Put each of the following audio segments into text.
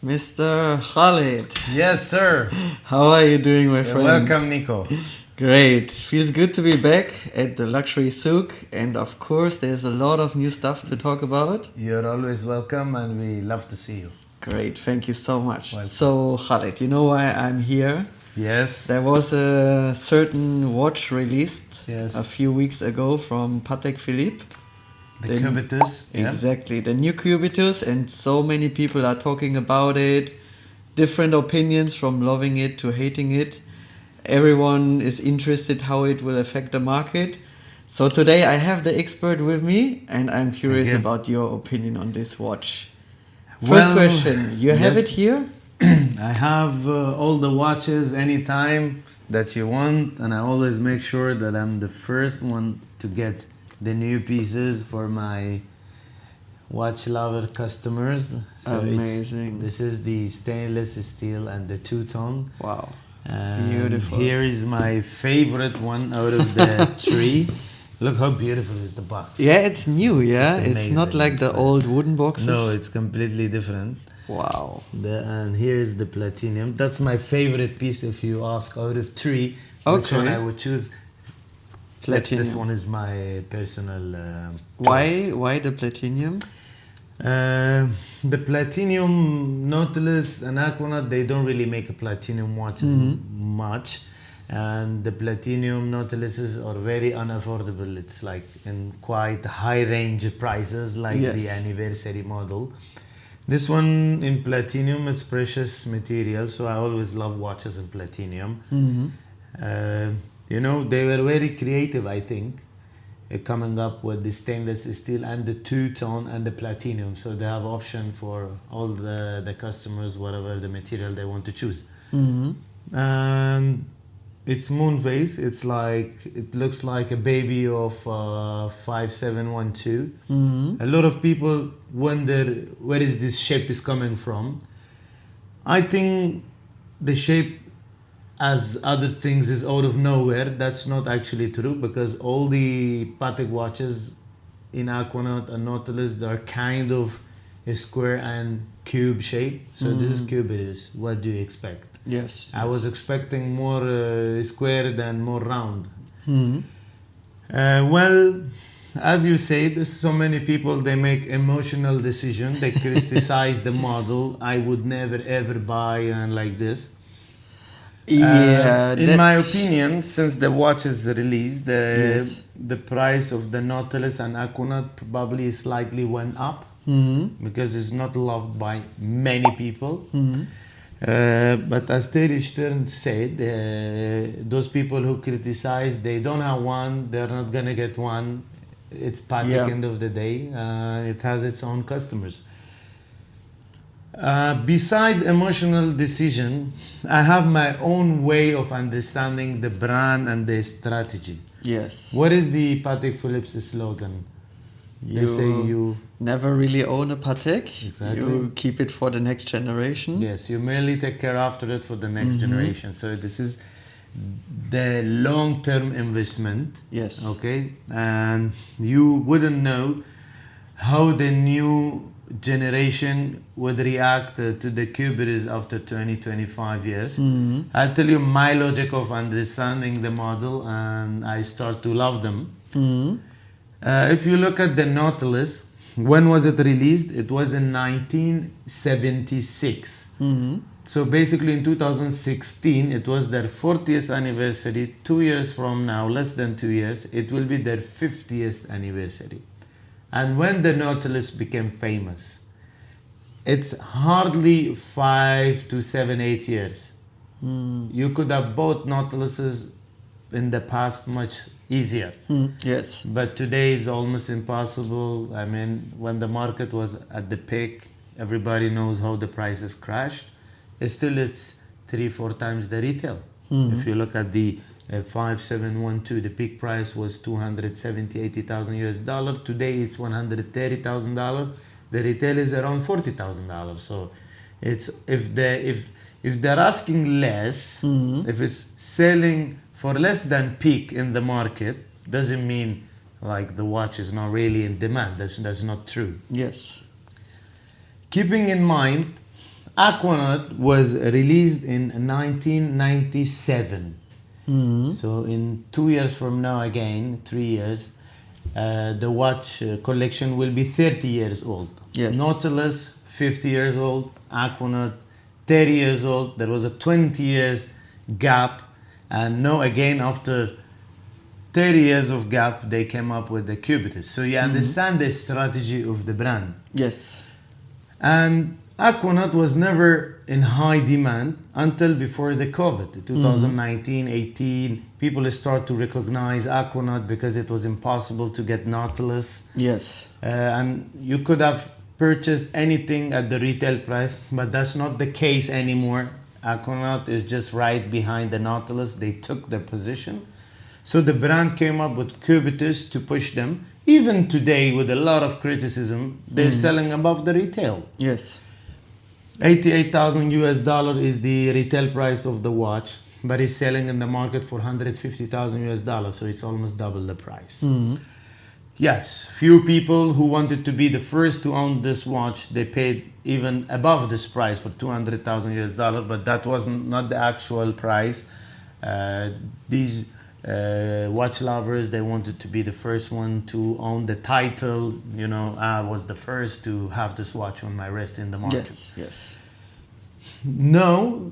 Mr. Khalid. Yes, sir. How are you doing, my friend? Welcome, Nico. Great. Feels good to be back at the luxury souq, and of course, there's a lot of new stuff to talk about. You're always welcome, and we love to see you. Great. Thank you so much. Welcome. So, Khalid, you know why I'm here? Yes. There was a certain watch released Yes. a few weeks ago from Patek Philippe. The Cubitus. Yeah. Exactly, the new Cubitus, and so many people are talking about it. Different opinions from loving it to hating it. Everyone is interested how it will affect the market. So today I have the expert with me, and I'm curious Again. about your opinion on this watch. First Well, question, you have yes. it here? I have all the watches anytime that you want, and I always make sure that I'm the first one to get the new pieces for my watch lover customers. So Amazing. this is the stainless steel and the two-tone. Wow. And Beautiful. Here is my favorite one out of the three. Look how beautiful is the box. Yeah, it's new, yeah? It's It's not amazing. like the It's old wooden boxes. No, it's completely different. Wow. And here is the platinum. That's my favorite piece if you ask out of three. Which one Okay. I would choose? Platinum. This one is my personal Why? choice. Why the platinum? The platinum Nautilus and Aquanaut, they don't really make a platinum watches much, and the platinum Nautiluses are very unaffordable. It's like in quite high range prices, like Yes. the anniversary model. This one in platinum, it's precious material, so I always love watches in platinum. You know, they were very creative, I think, coming up with the stainless steel and the two-tone and the platinum. So they have option for all the customers, whatever the material they want to choose. And it's moon phase. It's like, it looks like a baby of 5712. A lot of people wonder where is this shape is coming from. I think the shape, as other things, is out of nowhere. That's not actually true, because all the Patek watches in Aquanaut and Nautilus, they are kind of a square and cube shape. So this is Cubitus. What do you expect? Yes. I was expecting more square than more round. Well, as you said, so many people, they make emotional decision. They criticize the model. I would never ever buy and like this. Yeah. In my opinion, since the watch is released, Yes. the price of the Nautilus and Aquanaut probably slightly went up because it's not loved by many people. But as Thierry said, those people who criticize, they don't have one, they're not gonna get one. It's Patek Yeah. end of the day. It has its own customers. Beside emotional decision, I have my own way of understanding the brand and the strategy. Yes. What is the Patek Philippe's slogan? They say you... never really own a Patek. Exactly. You keep it for the next generation. Yes, you merely take care after it for the next generation. So this is the long-term investment. Yes. Okay, and you wouldn't know how the new generation would react to the Cubitus after 20-25 years. I'll tell you my logic of understanding the model, and I start to love them. If you look at the Nautilus, when was it released? It was in 1976. So basically in 2016, it was their 40th anniversary. 2 years from now, less than 2 years, it will be their 50th anniversary. And when the Nautilus became famous, it's hardly 5 to 7, 8 years. You could have bought Nautiluses in the past much easier. Yes. But today it's almost impossible. I mean, when the market was at the peak, everybody knows how the prices crashed. Still, it's 3-4 times the retail. If you look at the 5712, the peak price was 270,000-80,000 US dollar. Today it's $130,000. The retail is around $40,000. So it's if they're asking less, if it's selling for less than peak in the market, doesn't mean like the watch is not really in demand. That's not true. Yes. Keeping in mind, Aquanaut was released in 1997. So in 2 years from now, again 3 years, the watch collection will be 30 years old. Yes. Nautilus 50 years old, Aquanaut 30 years old. There was a 20 years gap, and now again after 30 years of gap, they came up with the Cubitus. So you understand the strategy of the brand. Yes. And Aquanaut was never in high demand until before the COVID, 2019, 18. People start to recognize Aquanaut because it was impossible to get Nautilus. Yes. And you could have purchased anything at the retail price, but that's not the case anymore. Aquanaut is just right behind the Nautilus. They took their position. So the brand came up with Cubitus to push them. Even today, with a lot of criticism, they're selling above the retail. Yes. $88,000 is the retail price of the watch, but it's selling in the market for $150,000, so it's almost double the price. Yes, few people who wanted to be the first to own this watch, they paid even above this price for $200,000, but that wasn't not the actual price. These watch lovers, they wanted to be the first one to own the title. You know, I was the first to have this watch on my wrist in the market. Yes. Yes. No,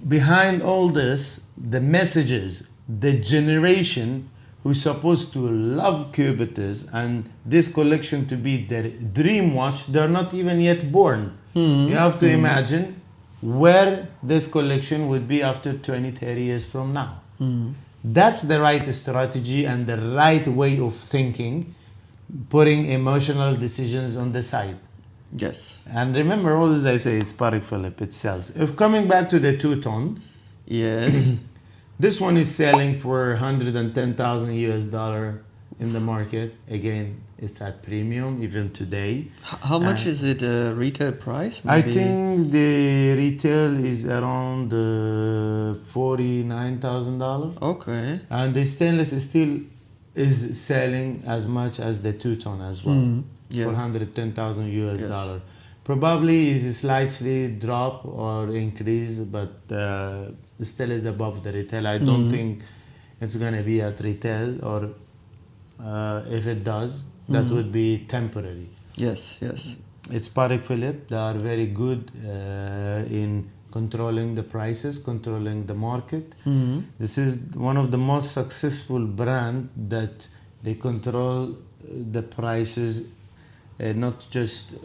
behind all this, the messages, the generation who's supposed to love Cubitus and this collection to be their dream watch, they're not even yet born. You have to imagine where this collection would be after 20, 30 years from now. That's the right strategy and the right way of thinking, putting emotional decisions on the side. Yes. And remember, always I say, it's Patek Philippe, it sells. If coming back to the two-tone, Yes. this one is selling for $110,000 in the market. Again, it's at premium even today. How much is it retail price? I think the retail is around $49,000. Okay. And the stainless steel is selling as much as the two-tone as well, Yeah. for $110,000. Yes. Probably is slightly drop or increase, but still is above the retail. I don't think it's gonna be at retail, or if it does, that would be temporary. Yes. Yes. It's Patek Philippe. They are very good in controlling the prices, controlling the market. This is one of the most successful brand that they control the prices, not just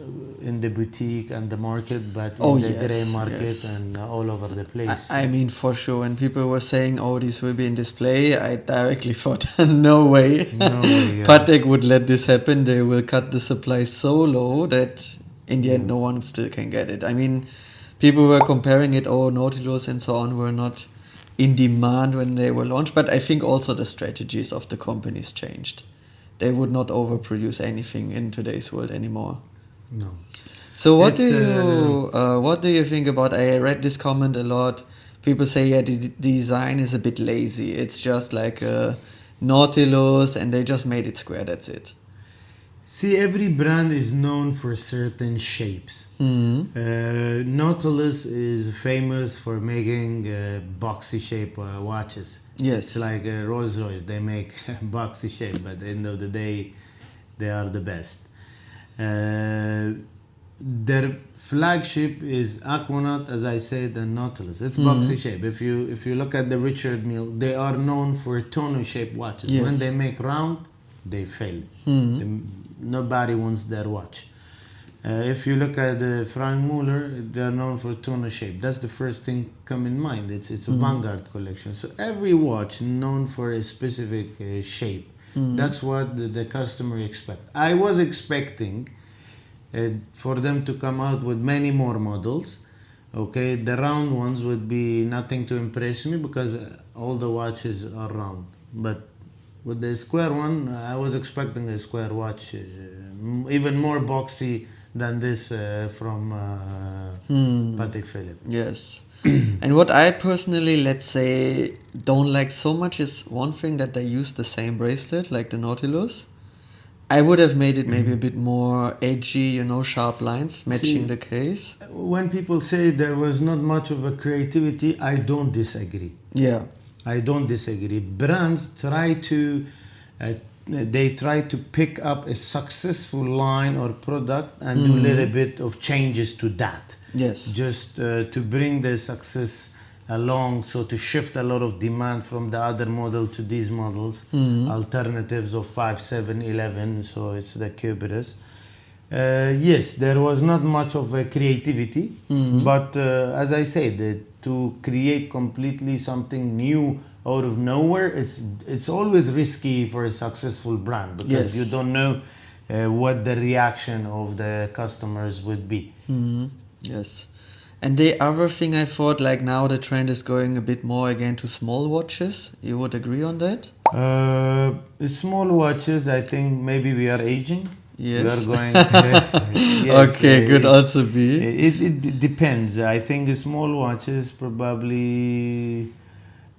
in the boutique and the market, but in the grey market and all over the place. I mean, for sure. When people were saying, "Oh, these will be in display," I directly thought, "No way, No way, yes. Patek would let this happen. They will cut the supply so low that in the end, no one still can get it." I mean, people were comparing it. Oh, Nautilus and so on were not in demand when they were launched, but I think also the strategies of the companies changed. They would not overproduce anything in today's world anymore. No. So what It's, do you think about? I read this comment a lot. People say, yeah, the design is a bit lazy. It's just like a Nautilus, and they just made it square. That's it. See, every brand is known for certain shapes. Nautilus is famous for making boxy shape watches. Yes. It's like Rolls Royce. They make boxy shape, but at the end of the day, they are the best. Their flagship is Aquanaut, as I said, and Nautilus. It's boxy shape. If you look at the Richard Mille, they are known for tonneau shape watches. Yes. When they make round, they fail. Nobody wants their watch. If you look at the Frank Muller, they are known for tonneau shape. That's the first thing come in mind. It's a Vanguard collection. So every watch known for a specific shape. That's what the customer expect. I was expecting for them to come out with many more models. Okay, the round ones would be nothing to impress me because all the watches are round. But with the square one, I was expecting a square watch, even more boxy than this from Patek Philippe. Yes. And what I personally, let's say, don't like so much is one thing that they use the same bracelet, like the Nautilus. I would have made it maybe a bit more edgy, you know, sharp lines matching See, the case. When people say there was not much of a creativity, I don't disagree. Yeah. I don't disagree. Brands try to they try to pick up a successful line or product and do a little bit of changes to that. Yes. Just to bring the success along, so to shift a lot of demand from the other model to these models, alternatives of 5, 7, 11. So it's the Cubitus. Yes, there was not much of a creativity, but as I said, to create completely something new out of nowhere, it's always risky for a successful brand, because you don't know what the reaction of the customers would be. Yes. And the other thing I thought, like now the trend is going a bit more again to small watches. You would agree on that? Small watches, I think maybe we are aging. Yes. We are going. Yes, okay, could also be. It depends. I think small watches probably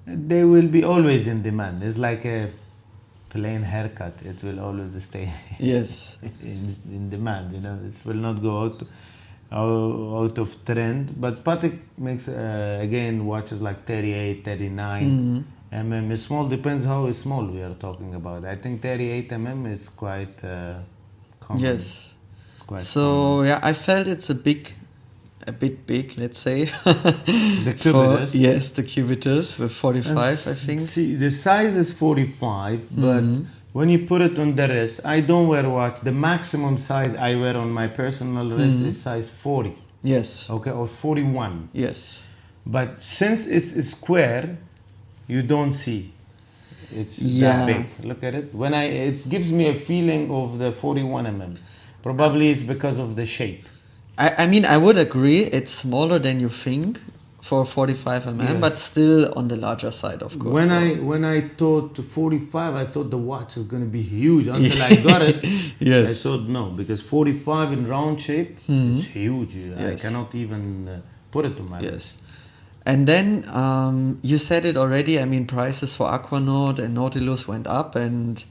they will be always in demand. It's like a plain haircut. It will always stay Yes. in demand. You know, it will not go out of trend. But Patek makes again watches like 38, 39 mm. Small, depends how small we are talking about. I think 38 mm is quite common. Yes. It's quite so common. yeah, I felt it's a bit big, let's say. The Cubitus. Yes, the Cubitus with 45, I think. See, the size is 45, but when you put it on the wrist, I don't wear watch. The maximum size I wear on my personal wrist is size 40. Yes. Okay, or 41. Yes. But since it's square, you don't see it's Yeah. that big. Look at it. It gives me a feeling of the 41 mm. Probably it's because of the shape. I mean, I would agree it's smaller than you think for 45 mm, Yeah. but still on the larger side, of course. When I thought 45, I thought the watch was going to be huge. Until I got it, Yes. I thought no, because 45 in round shape, it's huge. I Yes. cannot even put it to my wrist. Yes. And then you said it already. I mean, prices for Aquanaut and Nautilus went up, and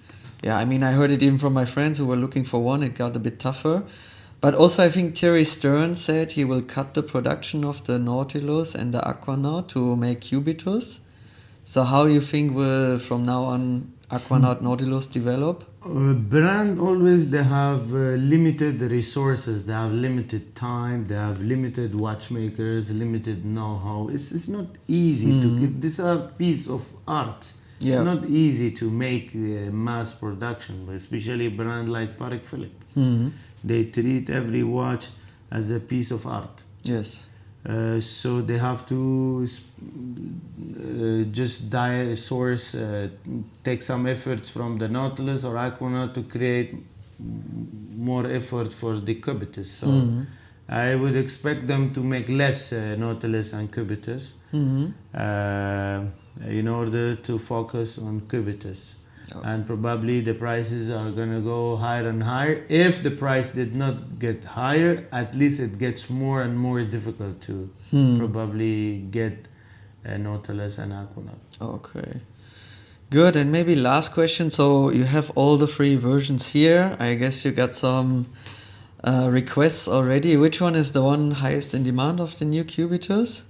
yeah, I mean, I heard it even from my friends who were looking for one. It got a bit tougher. But also, I think Thierry Stern said he will cut the production of the Nautilus and the Aquanaut to make Cubitus. So how you think will, from now on, Aquanaut Nautilus develop? Brand always, they have limited resources, they have limited time, they have limited watchmakers, limited know-how. It's not easy to get, these are piece of art. It's Yeah. not easy to make mass production, especially a brand like Patek Philippe. They treat every watch as a piece of art. Yes. So they have to just take some efforts from the Nautilus or Aquanaut to create more effort for the Cubitus. So I would expect them to make less Nautilus and Cubitus in order to focus on Cubitus. And probably the prices are going to go higher and higher. If the price did not get higher, at least it gets more and more difficult to probably get a Nautilus and Aquanaut. Okay. Good. And maybe last question. So you have all the three versions here. I guess you got some requests already. Which one is the one highest in demand of the new Cubitus?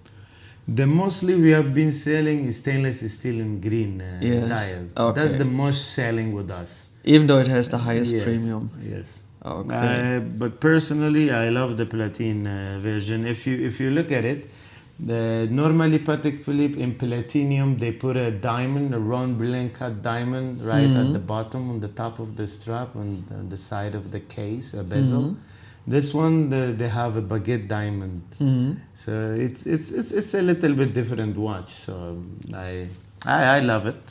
The mostly we have been selling is stainless steel in green Yes. dial. Okay. That's the most selling with us. Even though it has the highest Yes, premium. Yes. Okay. But personally, I love the platinum version. If you look at it, normally Patek Philippe in platinum they put a diamond, a round brilliant cut diamond right at the bottom on the top of the strap on the side of the case, a bezel. This one they have a baguette diamond, so it's a little bit different watch. So I love it.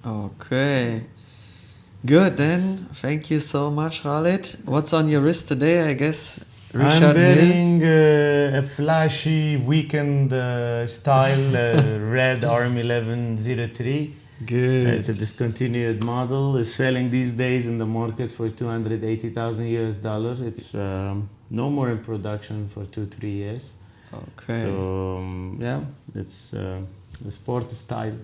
Okay. Good then. Thank you so much, Khalid. What's on your wrist today? I guess Richard I'm Mille? wearing a flashy weekend style red Arm 1103. Good. It's a discontinued model. It's selling these days in the market for $280,000 US. It's no more in production for 2-3 years. Okay. So yeah, it's a sport style.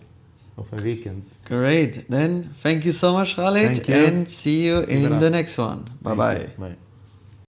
of a weekend. Great. Then thank you so much, Khalid, Thank you. and see you Keep it in up. the next one. Bye bye. Bye.